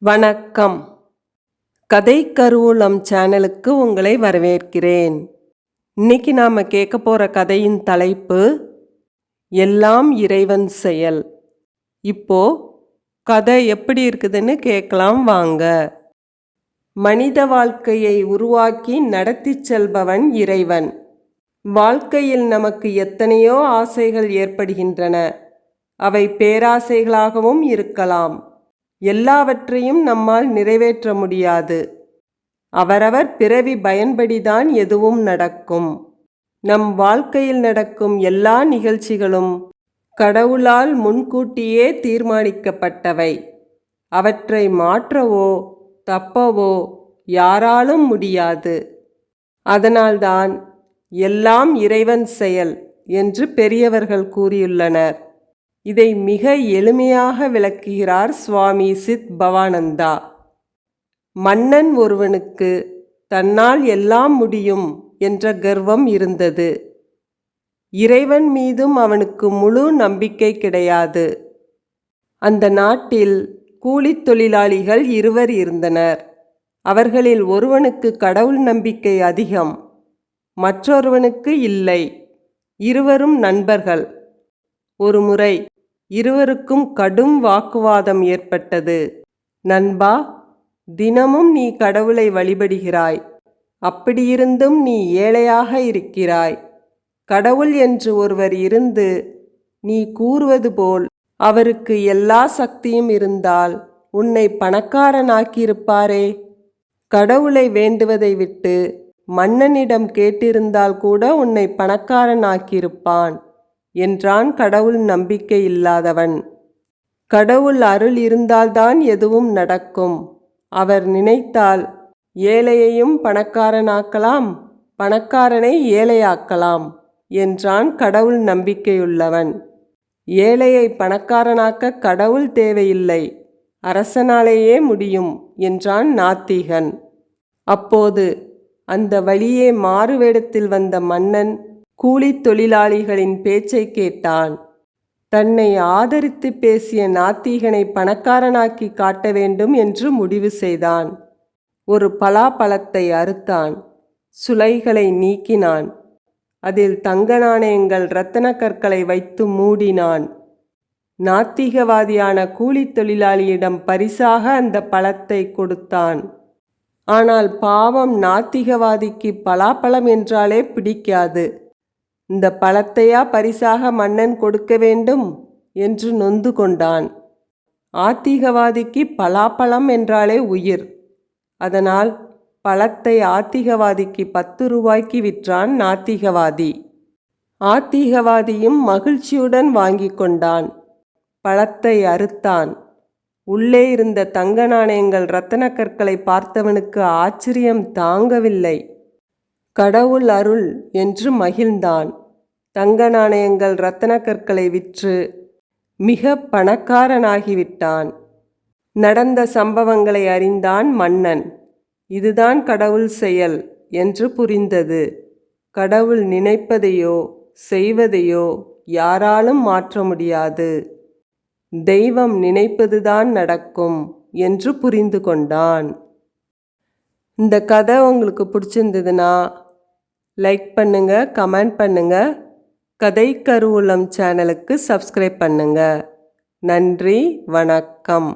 வணக்கம். கதை கருவூலம் சேனலுக்கு உங்களை வரவேற்கிறேன். இன்னைக்கு நாம் கேட்க போகிற கதையின் தலைப்பு எல்லாம் இறைவன் செயல். இப்போ கதை எப்படி இருக்குதுன்னு கேட்கலாம் வாங்க. மனித வாழ்க்கையை உருவாக்கி நடத்தி செல்பவன் இறைவன். வாழ்க்கையில் நமக்கு எத்தனையோ ஆசைகள் ஏற்படுகின்றன. அவை பேராசைகளாகவும் இருக்கலாம். எல்லாவற்றையும் நம்மால் நிறைவேற்ற முடியாது. அவரவர் பிறவி பயன்படிதான் எதுவும் நடக்கும். நம் வாழ்க்கையில் நடக்கும் எல்லா நிகழ்ச்சிகளும் கடவுளால் முன்கூட்டியே தீர்மானிக்கப்பட்டவை. அவற்றை மாற்றவோ தப்பவோ யாராலும் முடியாது. அதனால்தான் எல்லாம் இறைவன் செயல் என்று பெரியவர்கள் கூறியுள்ளனர். இதை மிக எளிமையாக விளக்குகிறார் சுவாமி சித் பவானந்தா. மன்னன் ஒருவனுக்கு தன்னால் எல்லாம் முடியும் என்ற கர்வம் இருந்தது. இறைவன் மீதும் அவனுக்கு முழு நம்பிக்கை கிடையாது. அந்த நாட்டில் கூலித் தொழிலாளிகள் 2 இருந்தனர். அவர்களில் ஒருவனுக்கு கடவுள் நம்பிக்கை அதிகம், மற்றொருவனுக்கு இல்லை. இருவரும் நண்பர்கள். ஒரு முறை இருவருக்கும் கடும் வாக்குவாதம் ஏற்பட்டது. நண்பா, தினமும் நீ கடவுளை வழிபடுகிறாய். அப்படியிருந்தும் நீ ஏழையாக இருக்கிறாய். கடவுள் என்று ஒருவர் இருந்து நீ கூறுவது போல் அவருக்கு எல்லா சக்தியும் இருந்தால் உன்னை பணக்காரனாக்கியிருப்பாரே. கடவுளை வேண்டுவதை விட்டு மன்னனிடம் கேட்டிருந்தால் கூட உன்னை பணக்காரனாக்கியிருப்பான் என்றான் கடவுள் நம்பிக்கை இல்லாதவன். கடவுள் அருள் இருந்தால்தான் எதுவும் நடக்கும். அவர் நினைத்தால் ஏழையையும் பணக்காரனாக்கலாம், பணக்காரனை ஏழையாக்கலாம் என்றான் கடவுள் நம்பிக்கையுள்ளவன். ஏழையை பணக்காரனாக்க கடவுள் தேவையில்லை, அரசனாலேயே முடியும் என்றான் நாத்திகன். அப்போது அந்த வழியே மாறுவேடத்தில் வந்த மன்னன் கூலித் தொழிலாளிகளின் பேச்சை கேட்டான். தன்னை ஆதரித்து பேசிய நாத்திகனை பணக்காரனாக்கி காட்ட வேண்டும் என்று முடிவு செய்தான். ஒரு பலாப்பழத்தை அறுத்தான், சுளைகளை நீக்கினான். அதில் தங்க நாணயங்கள் இரத்தின கற்களை வைத்து மூடினான். நாத்திகவாதியான கூலித் தொழிலாளியிடம் பரிசாக அந்த பழத்தை கொடுத்தான். ஆனால் பாவம், நாத்திகவாதிக்கு பலாப்பழம் என்றாலே பிடிக்காது. இந்த பழத்தையா பரிசாக மன்னன் கொடுக்க வேண்டும் என்று நொந்து கொண்டான். ஆத்திகவாதிக்கு பலாப்பழம் என்றாலே உயிர். அதனால் பழத்தை ஆத்திகவாதிக்கு 10 ரூபாய்க்கு விற்றான் நாத்திகவாதி. ஆத்திகவாதியும் மகிழ்ச்சியுடன் வாங்கி கொண்டான். பழத்தை அறுத்தான். உள்ளே இருந்த தங்க நாணயங்கள் இரத்தின கற்களை பார்த்தவனுக்கு ஆச்சரியம் தாங்கவில்லை. கடவுள் அருள் என்று மகிழ்ந்தான். தங்க நாணயங்கள் இரத்தின கற்களை விற்று மிக பணக்காரனாகிவிட்டான். நடந்த சம்பவங்களை அறிந்தான் மன்னன். இதுதான் கடவுள் செயல் என்று புரிந்தது. கடவுள் நினைப்பதையோ செய்வதையோ யாராலும் மாற்ற முடியாது. தெய்வம் நினைப்பதுதான் நடக்கும் என்று புரிந்து கொண்டான். இந்த கதை உங்களுக்கு பிடிச்சிருந்ததுன்னா லைக் பண்ணுங்க, கமெண்ட் பண்ணுங்க. கதை கருவூலம் சேனலுக்கு சப்ஸ்கிரைப் பண்ணுங்க. நன்றி, வணக்கம்.